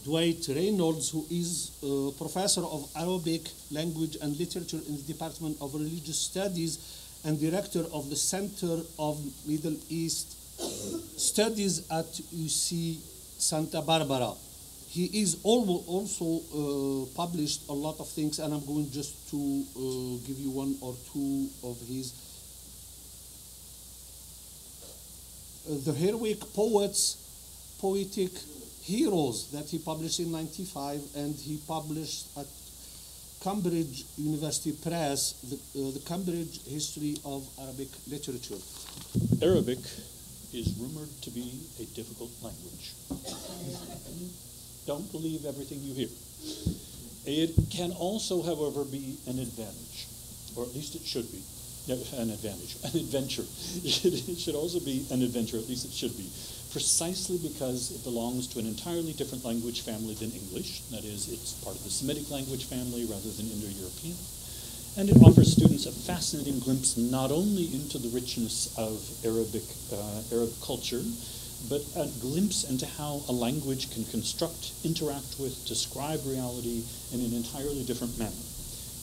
Dwight Reynolds, who is professor of Arabic language and literature in the Department of Religious Studies and director of the Center of Middle East Studies at UC Santa Barbara. He is also published a lot of things, and I'm going just to give you one or two of his. The Heroic Poets, Poetic Heroes, that he published in '95, and he published at Cambridge University Press, the Cambridge History of Arabic Literature. Arabic is rumored to be a difficult language. Don't believe everything you hear. It can also, however, be an advantage, or at least it should be. An advantage, an adventure. It should also be an adventure, at least it should be, precisely because it belongs to an entirely different language family than English. That is, it's part of the Semitic language family rather than Indo-European. And it offers students a fascinating glimpse not only into the richness of Arab culture, but a glimpse into how a language can construct, interact with, describe reality in an entirely different manner.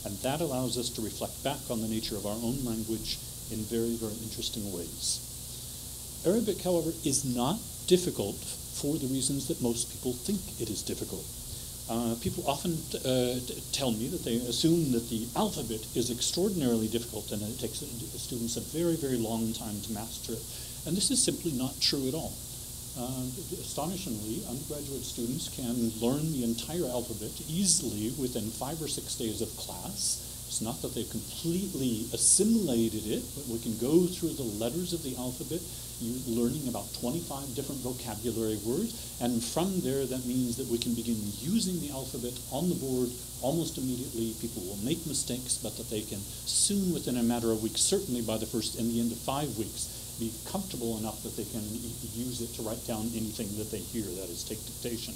And that allows us to reflect back on the nature of our own language in very, very interesting ways. Arabic, however, is not difficult for the reasons that most people think it is difficult. People often tell me that they assume that the alphabet is extraordinarily difficult and it takes students a very, very long time to master it. And this is simply not true at all. Astonishingly, undergraduate students can learn the entire alphabet easily within 5 or 6 days of class. It's not that they've completely assimilated it, but we can go through the letters of the alphabet, learning about 25 different vocabulary words, and from there that means that we can begin using the alphabet on the board almost immediately. People will make mistakes, but that they can soon, within a matter of weeks, certainly by the end of 5 weeks, be comfortable enough that they can use it to write down anything that they hear, that is, take dictation.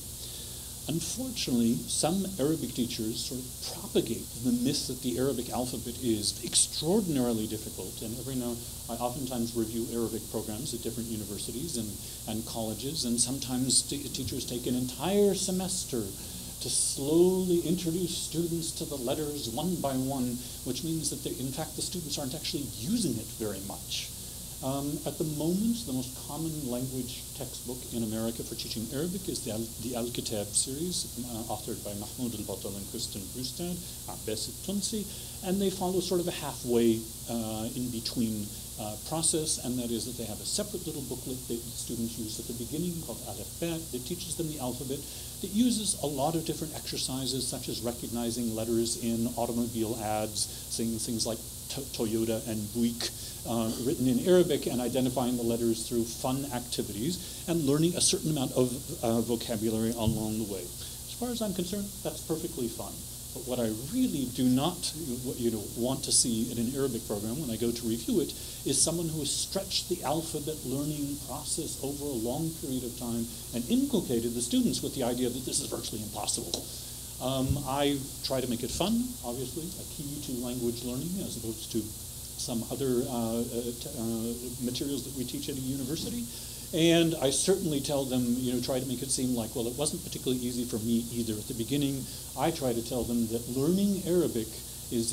Unfortunately, some Arabic teachers sort of propagate the myth that the Arabic alphabet is extraordinarily difficult, and I oftentimes review Arabic programs at different universities and colleges, and sometimes teachers take an entire semester to slowly introduce students to the letters one by one, which means that in fact the students aren't actually using it very much. At the moment, the most common language textbook in America for teaching Arabic is the Al-Kitab series, authored by Mahmoud al-Batal and Kristen Brustad, Abbas al-Tunsi, and they follow sort of a halfway in-between process, and that is that they have a separate little booklet that students use at the beginning called Alif-Bet that teaches them the alphabet, that uses a lot of different exercises such as recognizing letters in automobile ads, saying things like Toyota and Buick, written in Arabic, and identifying the letters through fun activities and learning a certain amount of vocabulary along the way. As far as I'm concerned, that's perfectly fine. But what I really do not want to see in an Arabic program when I go to review it is someone who has stretched the alphabet learning process over a long period of time and inculcated the students with the idea that this is virtually impossible. I try to make it fun, obviously, a key to language learning as opposed to some other materials that we teach at a university. And I certainly tell them, try to make it seem like, well, it wasn't particularly easy for me either. At the beginning, I try to tell them that learning Arabic is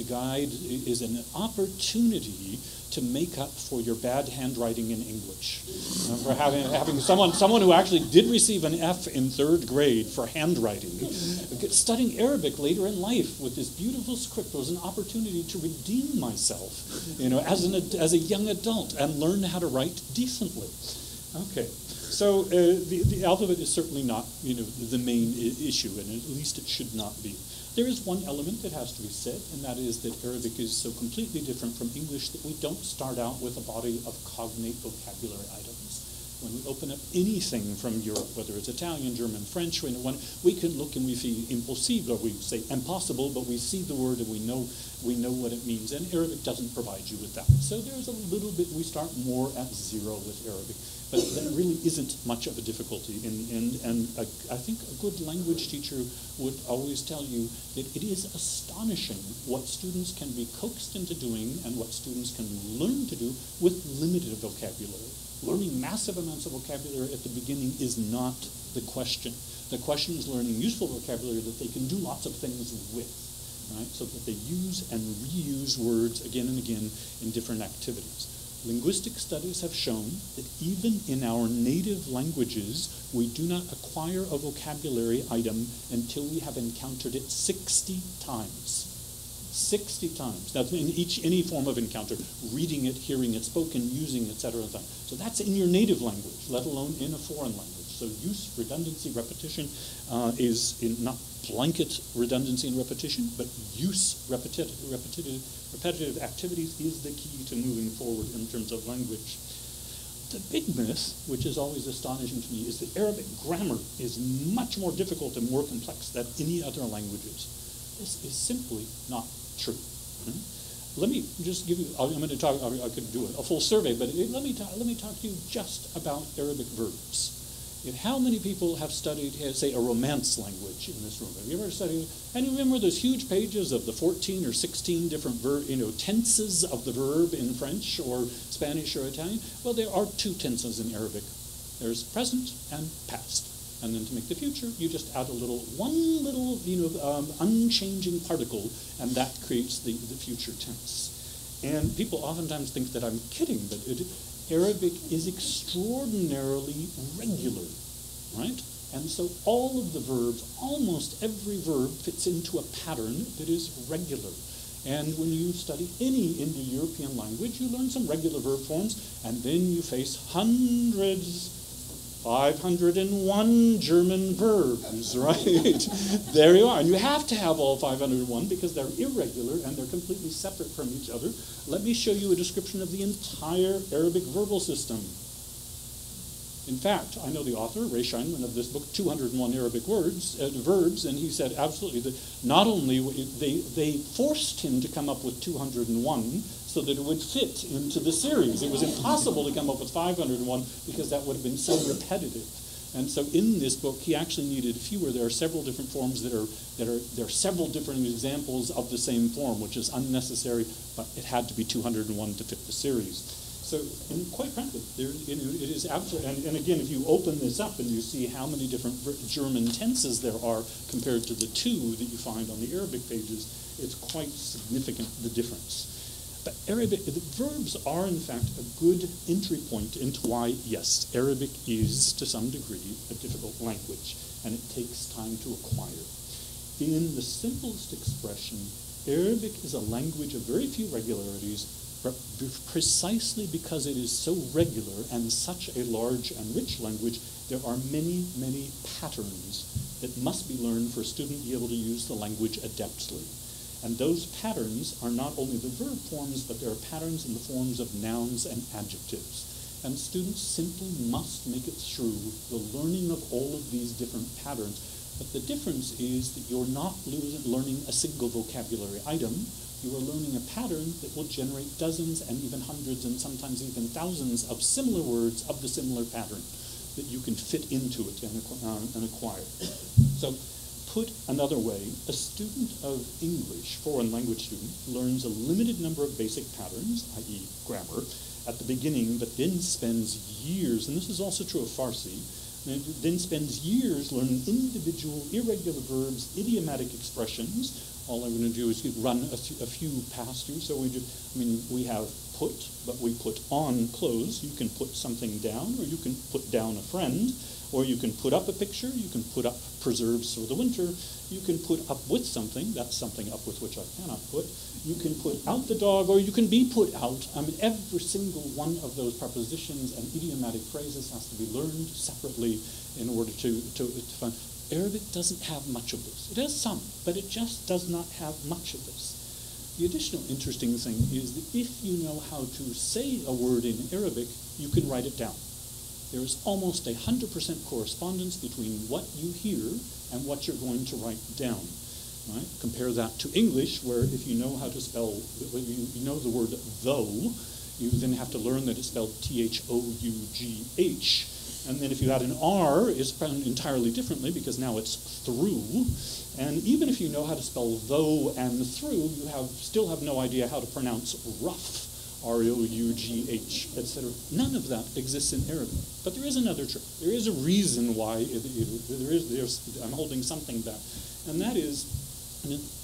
an opportunity to make up for your bad handwriting in English. For having someone who actually did receive an F in 3rd grade for handwriting, studying Arabic later in life with this beautiful script was an opportunity to redeem myself, as a young adult and learn how to write decently. Okay, so the alphabet is certainly not, the main issue, and at least it should not be. There is one element that has to be said, and that is that Arabic is so completely different from English that we don't start out with a body of cognate vocabulary items. When we open up anything from Europe, whether it's Italian, German, French, we can look and we see impossible, or we say impossible, but we see the word and we know what it means, and Arabic doesn't provide you with that. So there's a little bit, we start more at zero with Arabic. But that really isn't much of a difficulty, and I think a good language teacher would always tell you that it is astonishing what students can be coaxed into doing and what students can learn to do with limited vocabulary. Learning massive amounts of vocabulary at the beginning is not the question. The question is learning useful vocabulary that they can do lots of things with, right? So that they use and reuse words again and again in different activities. Linguistic studies have shown that even in our native languages, we do not acquire a vocabulary item until we have encountered it 60 times. 60 times. That's in any form of encounter, reading it, hearing it spoken, using it, etc. So that's in your native language, let alone in a foreign language. So use, redundancy, repetition is in not blanket redundancy and repetition, but use, repetitive activities is the key to moving forward in terms of language. The big myth, which is always astonishing to me, is that Arabic grammar is much more difficult and more complex than any other languages. This is simply not true. Let me just give you, I'm going to talk, I could do a full survey, but let me talk to you just about Arabic verbs. How many people have studied, say, a Romance language in this room? Have you ever studied, and you remember those huge pages of the 14 or 16 different tenses of the verb in French or Spanish or Italian? Well, there are two tenses in Arabic. There's present and past. And then to make the future, you just add one little, unchanging particle, and that creates the future tense. And people oftentimes think that I'm kidding, but Arabic is extraordinarily regular, right? And so all of the verbs, almost every verb fits into a pattern that is regular. And when you study any Indo-European language, you learn some regular verb forms, and then you face hundreds, 501 German verbs, right? There you are. And you have to have all 501 because they're irregular and they're completely separate from each other. Let me show you a description of the entire Arabic verbal system. In fact, I know the author, Ray Scheinman, of this book, 201 Arabic verbs, and he said absolutely that not only they forced him to come up with 201 so that it would fit into the series. It was impossible to come up with 501 because that would have been so repetitive. And so in this book, he actually needed fewer. There are several different forms there are several different examples of the same form, which is unnecessary, but it had to be 201 to fit the series. So, and quite frankly, it is absolutely, and again, if you open this up and you see how many different German tenses there are compared to the two that you find on the Arabic pages, it's quite significant, the difference. But Arabic, the verbs are in fact a good entry point into why, yes, Arabic is to some degree a difficult language, and it takes time to acquire. In the simplest expression, Arabic is a language of very few regularities, but precisely because it is so regular and such a large and rich language, there are many, many patterns that must be learned for a student to be able to use the language adeptly. And those patterns are not only the verb forms, but there are patterns in the forms of nouns and adjectives. And students simply must make it through the learning of all of these different patterns. But the difference is that you're not learning a single vocabulary item. You are learning a pattern that will generate dozens and even hundreds and sometimes even thousands of similar words of the similar pattern that you can fit into it and acquire. So put another way, a student of English, foreign language student, learns a limited number of basic patterns, i.e. grammar, at the beginning, but then spends years, and this is also true of Farsi, then spends years learning individual irregular verbs, idiomatic expressions. All I'm going to do is run a few past you. So we have put, but we put on clothes. You can put something down, or you can put down a friend, or you can put up a picture. You can put up preserves for the winter. You can put up with something. That's something up with which I cannot put. You can put out the dog, or you can be put out. Every single one of those prepositions and idiomatic phrases has to be learned separately in order to find. Arabic doesn't have much of this. It has some, but it just does not have much of this. The additional interesting thing is that if you know how to say a word in Arabic, you can write it down. There is almost 100% correspondence between what you hear and what you're going to write down. Right? Compare that to English, where if you know how to spell, you know the word though, you then have to learn that it's spelled T-H-O-U-G-H. And then if you add an R, it's spelled entirely differently because now it's through. And even if you know how to spell though and through, you still have no idea how to pronounce rough R-O-U-G-H, etc. None of that exists in Arabic. But there is another trick. There is a reason why I'm holding something back. And that is,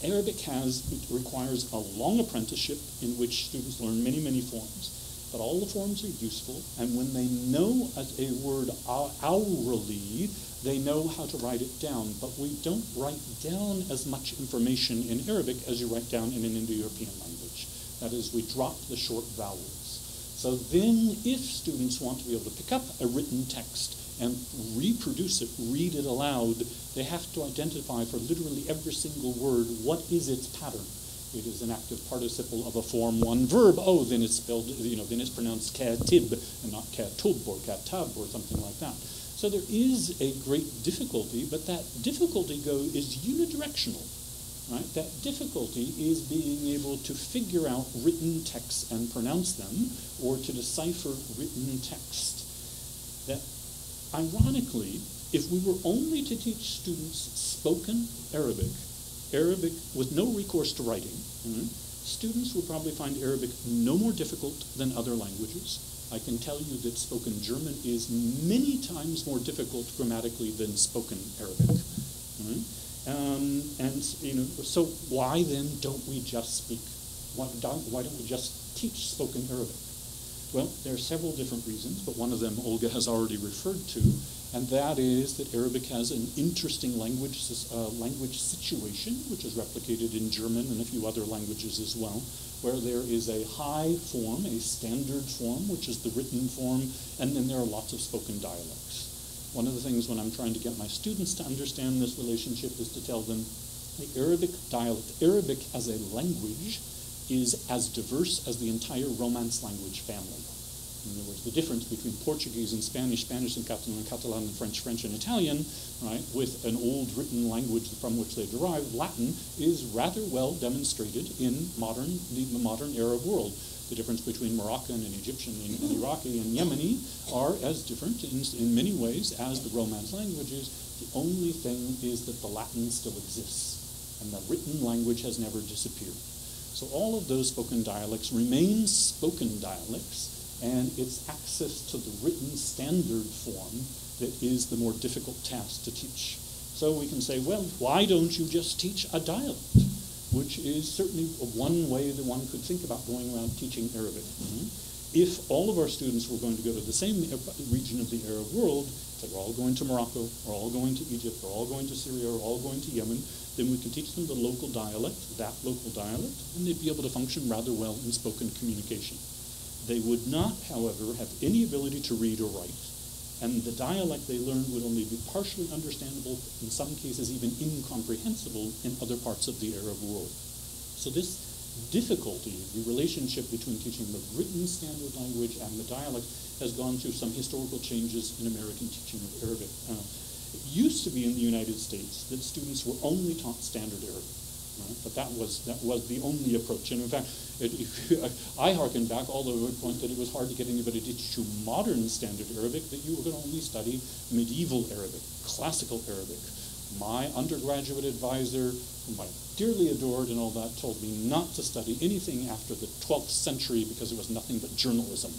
Arabic requires a long apprenticeship in which students learn many, many forms. But all the forms are useful, and when they know a word hourly, they know how to write it down. But we don't write down as much information in Arabic as you write down in an Indo-European language. That is, we drop the short vowels. So then, if students want to be able to pick up a written text and reproduce it, read it aloud, they have to identify for literally every single word what is its pattern. It is an active participle of a form one verb. Oh, then it's spelled, then it's pronounced katib and not katub or katab or something like that. So there is a great difficulty, but that difficulty is unidirectional, right? That difficulty is being able to figure out written texts and pronounce them, or to decipher written text. That, ironically, if we were only to teach students spoken Arabic with no recourse to writing, students would probably find Arabic no more difficult than other languages. I can tell you that spoken German is many times more difficult grammatically than spoken Arabic. So why then don't we just speak? Why don't we just teach spoken Arabic? Well, there are several different reasons, but one of them Olga has already referred to, and that is that Arabic has an interesting language situation, which is replicated in German and a few other languages as well, where there is a high form, a standard form, which is the written form, and then there are lots of spoken dialects. One of the things when I'm trying to get my students to understand this relationship is to tell them the Arabic dialect, Arabic as a language, is as diverse as the entire Romance language family. In other words, the difference between Portuguese and Spanish, Spanish and Catalan and French, French and Italian, right, with an old written language from which they derive, Latin, is rather well demonstrated in the modern Arab world. The difference between Moroccan and Egyptian and Iraqi and Yemeni are as different in many ways as the Romance languages. The only thing is that the Latin still exists, and the written language has never disappeared. So all of those spoken dialects remain spoken dialects, and it's access to the written standard form that is the more difficult task to teach. So we can say, well, why don't you just teach a dialect? Which is certainly one way that one could think about going around teaching Arabic. If all of our students were going to go to the same region of the Arab world, if they're all going to Morocco, or all going to Egypt, or all going to Syria, or all going to Yemen, then we could teach them the local dialect, that local dialect, and they'd be able to function rather well in spoken communication. They would not, however, have any ability to read or write, and the dialect they learned would only be partially understandable, in some cases even incomprehensible, in other parts of the Arab world. So this difficulty, the relationship between teaching the written standard language and the dialect, has gone through some historical changes in American teaching of Arabic. It used to be in the United States that students were only taught standard Arabic, right? But that was the only approach. And in fact, I hearken back all the way to the point that it was hard to get anybody to teach you modern standard Arabic, that you were going to only study medieval Arabic, classical Arabic. My undergraduate advisor, whom I dearly adored and all that, told me not to study anything after the 12th century because it was nothing but journalism.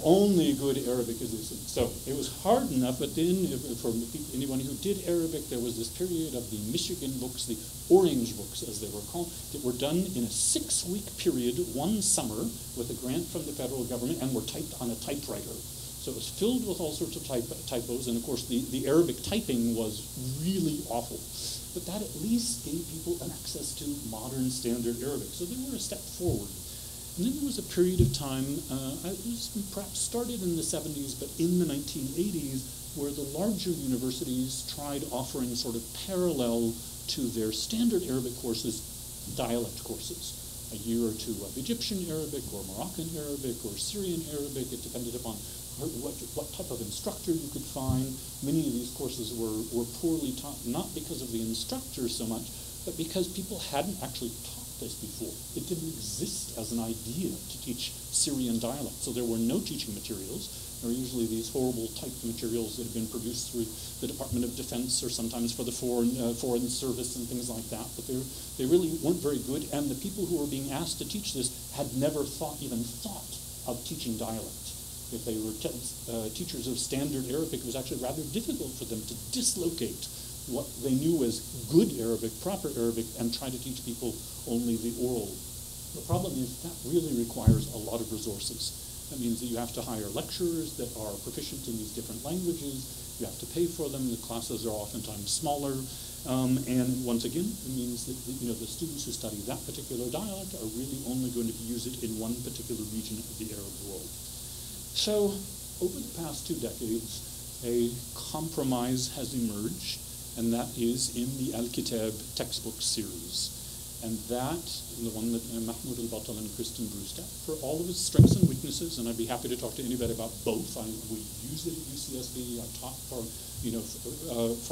Only good Arabic is this. So it was hard enough, but then for anyone who did Arabic, there was this period of the Michigan books, the Orange books as they were called, that were done in a 6-week period, one summer, with a grant from the federal government, and were typed on a typewriter. So it was filled with all sorts of typos, and of course the Arabic typing was really awful. But that at least gave people an access to modern standard Arabic. So they were a step forward. And then there was a period of time, it was perhaps started in the 70s, but in the 1980s, where the larger universities tried offering sort of parallel to their standard Arabic courses, dialect courses. A year or two of Egyptian Arabic or Moroccan Arabic or Syrian Arabic. It depended upon what type of instructor you could find. Many of these courses were poorly taught, not because of the instructors so much, but because people hadn't actually taught this before. It didn't exist as an idea to teach Syrian dialect. So there were no teaching materials. are usually these horrible typed materials that have been produced through the Department of Defense or sometimes for the Foreign Service and things like that. But they really weren't very good, and the people who were being asked to teach this had never even thought of teaching dialect. If they were teachers of standard Arabic, it was actually rather difficult for them to dislocate what they knew as good Arabic, proper Arabic, and try to teach people only the oral. The problem is that really requires a lot of resources. That means that you have to hire lecturers that are proficient in these different languages. You have to pay for them. The classes are oftentimes smaller. And once again, it means that the students who study that particular dialect are really only going to use it in one particular region of the Arab world. So over the past 2 decades, a compromise has emerged, and that is in the Al-Kitab textbook series. And that, the one that Mahmoud al-Batal and Kristen Brewstadt, for all of its strengths and weaknesses, and I'd be happy to talk to anybody about both. We use it at UCSB. I taught from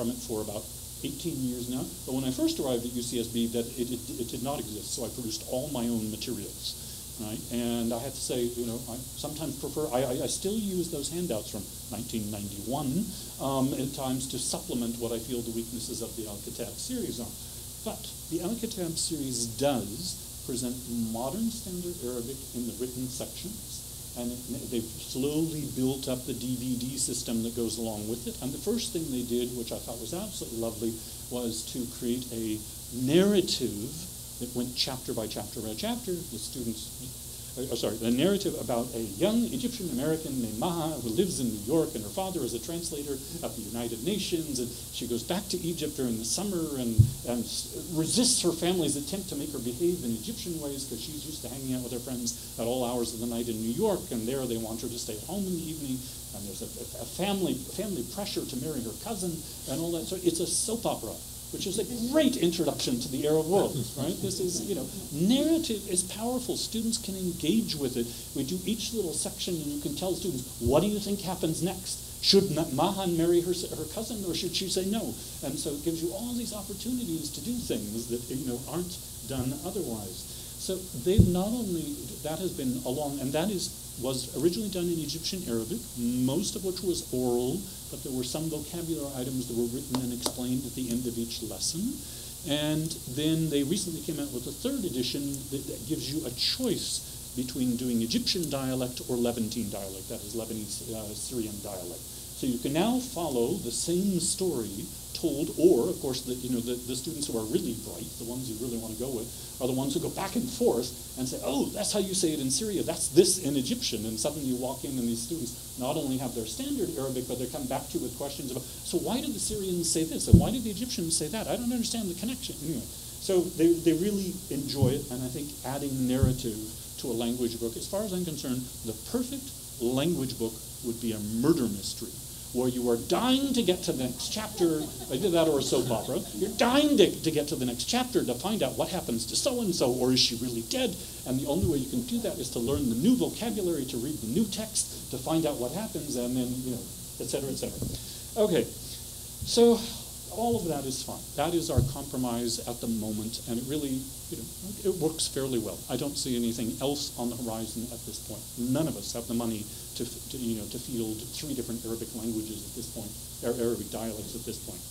it for about 18 years now. But when I first arrived at UCSB, it did not exist, so I produced all my own materials. Right? And I have to say, I sometimes prefer, I still use those handouts from 1991 at times to supplement what I feel the weaknesses of the Al-Kitab series are. But the Al-Kitab series does present modern standard Arabic in the written sections, and they've slowly built up the DVD system that goes along with it. And the first thing they did, which I thought was absolutely lovely, was to create a narrative that went chapter by chapter by chapter. The narrative about a young Egyptian American named Maha who lives in New York, and her father is a translator at the United Nations, and she goes back to Egypt during the summer and resists her family's attempt to make her behave in Egyptian ways because she's used to hanging out with her friends at all hours of the night in New York, and there they want her to stay at home in the evening, and there's a family pressure to marry her cousin and all that. So it's a soap opera, which is a great introduction to the Arab world, right? This is, narrative is powerful. Students can engage with it. We do each little section, and you can tell students, what do you think happens next? Should Mahan marry her cousin, or should she say no? And so it gives you all these opportunities to do things that, aren't done otherwise. So they've not only, that has been along, and that was originally done in Egyptian Arabic, most of which was oral, but there were some vocabulary items that were written and explained at the end of each lesson. And then they recently came out with a 3rd edition that gives you a choice between doing Egyptian dialect or Levantine dialect, that is Lebanese Syrian dialect. So you can now follow the same story told, or of course the students who are really bright, the ones you really want to go with, are the ones who go back and forth and say, oh, that's how you say it in Syria, that's this in Egyptian, and suddenly you walk in and these students not only have their standard Arabic, but they come back to you with questions about, so why did the Syrians say this, and why did the Egyptians say that? I don't understand the connection. Anyway, so they really enjoy it, and I think adding narrative to a language book, as far as I'm concerned, the perfect language book would be a murder mystery, where you are dying to get to the next chapter. I did that, or a soap opera. You're dying to get to the next chapter to find out what happens to so-and-so, or is she really dead? And the only way you can do that is to learn the new vocabulary, to read the new text, to find out what happens, and then, et cetera, et cetera. Okay, so all of that is fine. That is our compromise at the moment, and it really, it works fairly well. I don't see anything else on the horizon at this point. None of us have the money to field 3 different Arabic languages at this point, or Arabic dialects at this point.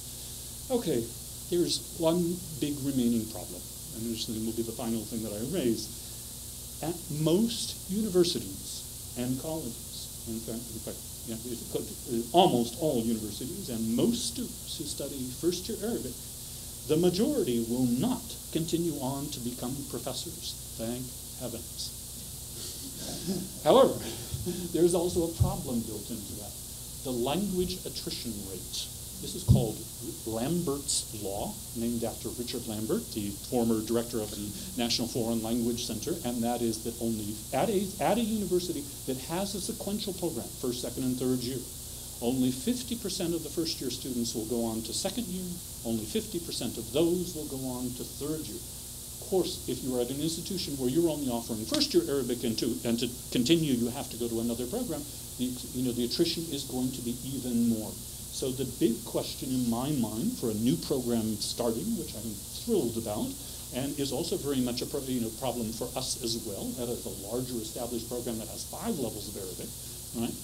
Okay, there's one big remaining problem, and this will be the final thing that I raise. At most universities and colleges, in fact, almost all universities and most students who study first-year Arabic, the majority will not continue on to become professors, thank heavens. However, there's also a problem built into that. The language attrition rate. This is called Lambert's Law, named after Richard Lambert, the former director of the National Foreign Language Center, and that is that only at a university that has a sequential program, 1st, 2nd, and 3rd year, only 50% of the first-year students will go on to 2nd year, only 50% of those will go on to 3rd year. Of course, if you are at an institution where you're only offering first-year Arabic and to continue you have to go to another program, the attrition is going to be even more. So the big question in my mind for a new program starting, which I'm thrilled about, and is also very much a problem for us as well, that is a larger established program that has 5 levels of Arabic, right,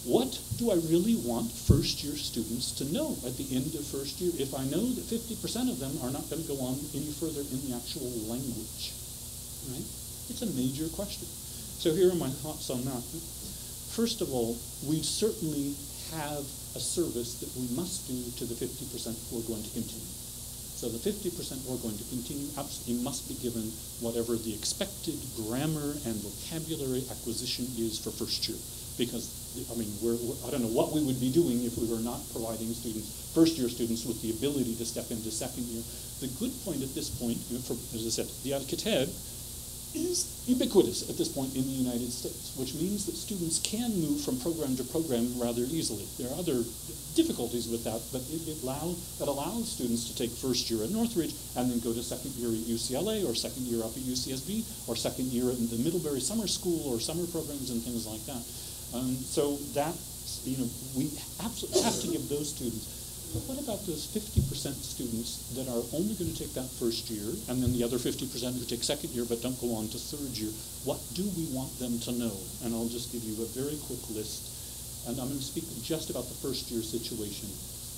What do I really want first-year students to know at the end of first year if I know that 50% of them are not going to go on any further in the actual language? Right? It's a major question. So here are my thoughts on that. First of all, we certainly have a service that we must do to the 50% who are going to continue. So the 50% who are going to continue absolutely must be given whatever the expected grammar and vocabulary acquisition is for first year. Because, I mean, I don't know what we would be doing if we were not providing students, first-year students, with the ability to step into second year. The good point at this point, as I said, the Al-Kitab is ubiquitous at this point in the United States, which means that students can move from program to program rather easily. There are other difficulties with that, but it allows students to take first year at Northridge and then go to second year at UCLA or second year up at UCSB or second year in the Middlebury Summer School or summer programs and things like that. So that, we absolutely have to give those students. But what about those 50% students that are only going to take that first year, and then the other 50% who take second year but don't go on to third year? What do we want them to know? And I'll just give you a very quick list. And I'm going to speak just about the first year situation.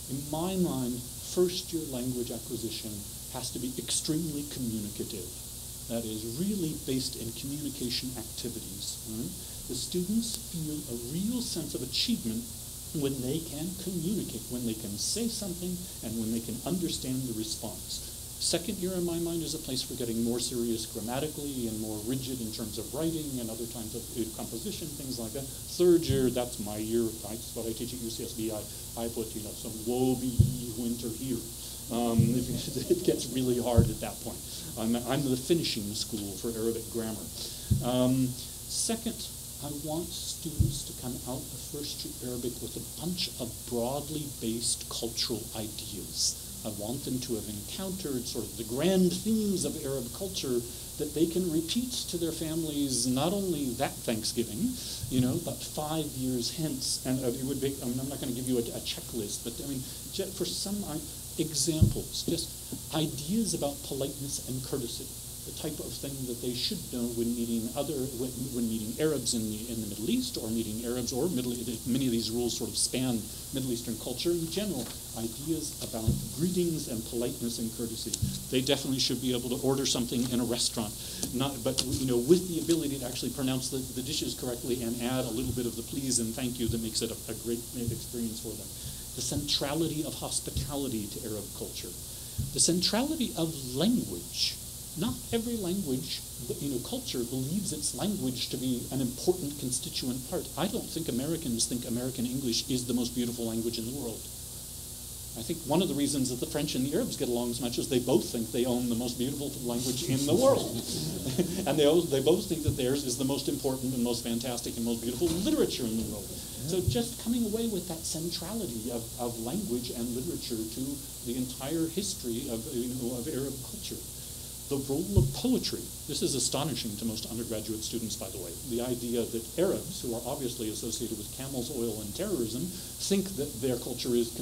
In my mind, first year language acquisition has to be extremely communicative. That is really based in communication activities. Right? The students feel a real sense of achievement when they can communicate, when they can say something, and when they can understand the response. Second year, in my mind, is a place for getting more serious grammatically and more rigid in terms of writing and other kinds of composition, things like that. Third year, that's my year. That's what I teach at UCSB. I put, some woe be ye who enter here. It gets really hard at that point. I'm the finishing school for Arabic grammar. Second, I want students to come out of first year Arabic with a bunch of broadly based cultural ideas. I want them to have encountered sort of the grand themes of Arab culture that they can repeat to their families not only that Thanksgiving, but 5 years hence. And it would be, I'm not going to give you a checklist, but I mean, for some examples, just ideas about politeness and courtesy. The type of thing that they should know when meeting Arabs in the Middle East, or meeting Arabs, or many of these rules sort of span Middle Eastern culture in general. Ideas about greetings and politeness and courtesy. They definitely should be able to order something in a restaurant, but with the ability to actually pronounce the dishes correctly and add a little bit of the please and thank you that makes it a great experience for them. The centrality of hospitality to Arab culture. The centrality of language. Not every language, culture believes its language to be an important constituent part. I don't think Americans think American English is the most beautiful language in the world. I think one of the reasons that the French and the Arabs get along as much is they both think they own the most beautiful language in the world. And they both think that theirs is the most important and most fantastic and most beautiful literature in the world. So just coming away with that centrality of language and literature to the entire history of Arab culture. The role of poetry. This is astonishing to most undergraduate students, by the way. The idea that Arabs, who are obviously associated with camel's oil and terrorism, think that their culture is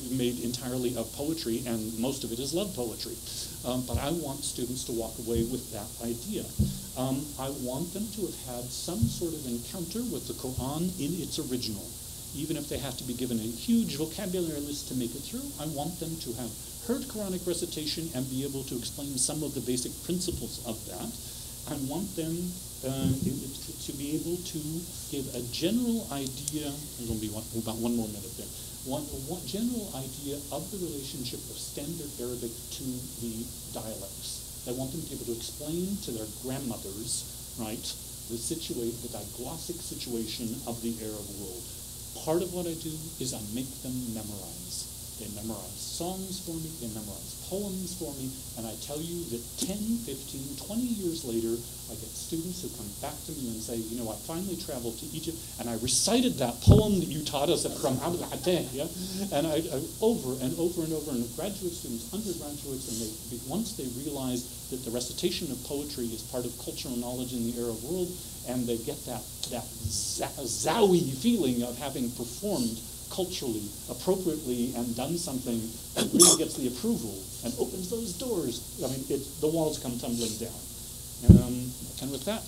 made entirely of poetry, and most of it is love poetry. But I want students to walk away with that idea. I want them to have had some sort of encounter with the Quran in its original. Even if they have to be given a huge vocabulary list to make it through, I want them to have heard Quranic recitation and be able to explain some of the basic principles of that. I want them to be able to give a general idea, there's going to be about one more minute there, one general idea of the relationship of standard Arabic to the dialects. I want them to be able to explain to their grandmothers, right, the diglossic situation of the Arab world. Part of what I do is I make them memorize. They memorize songs for me, they memorize poems for me, and I tell you that 10, 15, 20 years later, I get students who come back to me and say, I finally traveled to Egypt, and I recited that poem that you taught us from Abd al-Hattah, yeah? And I over and over and over, and graduate students, undergraduates, and once they realize that the recitation of poetry is part of cultural knowledge in the Arab world, and they get that zawi feeling of having performed culturally, appropriately, and done something that really gets the approval and opens those doors. I mean, the walls come tumbling down. And with that,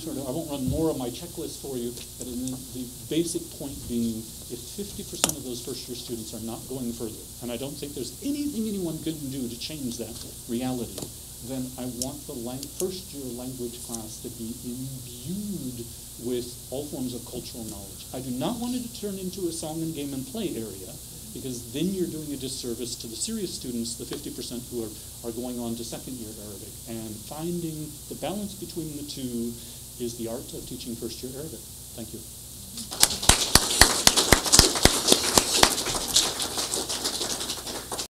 I won't run more of my checklist for you, but the basic point being, if 50% of those first-year students are not going further, and I don't think there's anything anyone can do to change that reality, then I want the first-year language class to be imbued with all forms of cultural knowledge. I do not want it to turn into a song and game and play area, because then you're doing a disservice to the serious students, the 50% who are going on to second-year Arabic. And finding the balance between the two is the art of teaching first-year Arabic. Thank you.